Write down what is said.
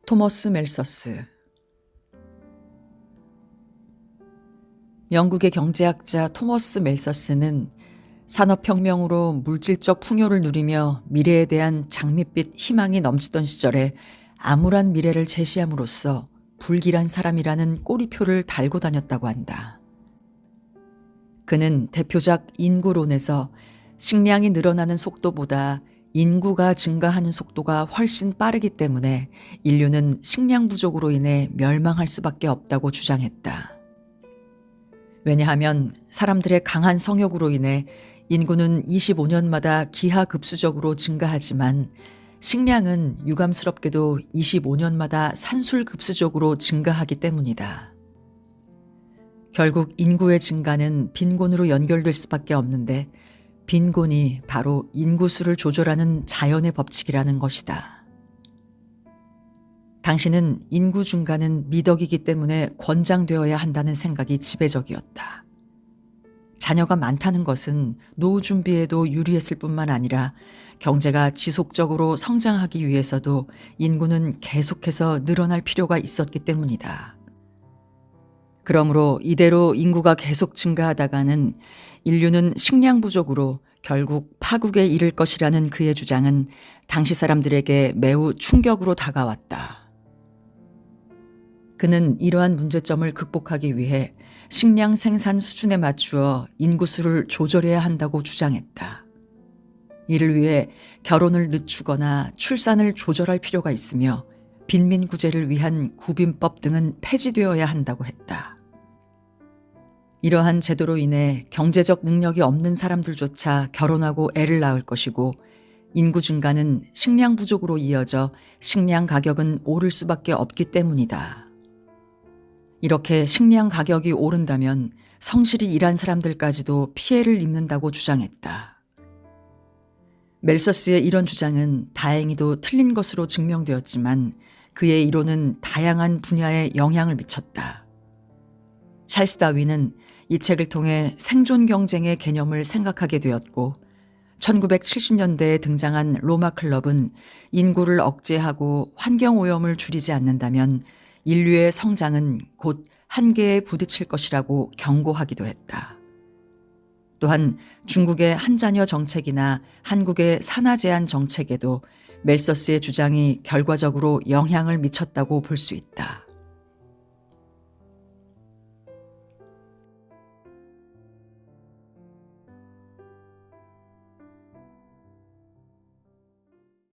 토머스 멜서스. 영국의 경제학자 토머스 멜서스는 산업혁명으로 물질적 풍요를 누리며 미래에 대한 장밋빛 희망이 넘치던 시절에 암울한 미래를 제시함으로써 불길한 사람이라는 꼬리표를 달고 다녔다고 한다. 그는 대표작 인구론에서 식량이 늘어나는 속도보다 인구가 증가하는 속도가 훨씬 빠르기 때문에 인류는 식량 부족으로 인해 멸망할 수밖에 없다고 주장했다. 왜냐하면 사람들의 강한 성욕으로 인해 인구는 25년마다 기하급수적으로 증가하지만 식량은 유감스럽게도 25년마다 산술급수적으로 증가하기 때문이다. 결국 인구의 증가는 빈곤으로 연결될 수밖에 없는데 빈곤이 바로 인구수를 조절하는 자연의 법칙이라는 것이다. 당신은 인구 증가는 미덕이기 때문에 권장되어야 한다는 생각이 지배적이었다. 자녀가 많다는 것은 노후 준비에도 유리했을 뿐만 아니라 경제가 지속적으로 성장하기 위해서도 인구는 계속해서 늘어날 필요가 있었기 때문이다. 그러므로 이대로 인구가 계속 증가하다가는 인류는 식량 부족으로 결국 파국에 이를 것이라는 그의 주장은 당시 사람들에게 매우 충격으로 다가왔다. 그는 이러한 문제점을 극복하기 위해 식량 생산 수준에 맞추어 인구수를 조절해야 한다고 주장했다. 이를 위해 결혼을 늦추거나 출산을 조절할 필요가 있으며 빈민구제를 위한 구빈법 등은 폐지되어야 한다고 했다. 이러한 제도로 인해 경제적 능력이 없는 사람들조차 결혼하고 애를 낳을 것이고 인구 증가는 식량 부족으로 이어져 식량 가격은 오를 수밖에 없기 때문이다. 이렇게 식량 가격이 오른다면 성실히 일한 사람들까지도 피해를 입는다고 주장했다. 멜서스의 이런 주장은 다행히도 틀린 것으로 증명되었지만 그의 이론은 다양한 분야에 영향을 미쳤다. 찰스 다윈은 이 책을 통해 생존 경쟁의 개념을 생각하게 되었고 1970년대에 등장한 로마 클럽은 인구를 억제하고 환경 오염을 줄이지 않는다면 인류의 성장은 곧 한계에 부딪힐 것이라고 경고하기도 했다. 또한 중국의 한자녀 정책이나 한국의 산하 제한 정책에도 멜서스의 주장이 결과적으로 영향을 미쳤다고 볼 수 있다.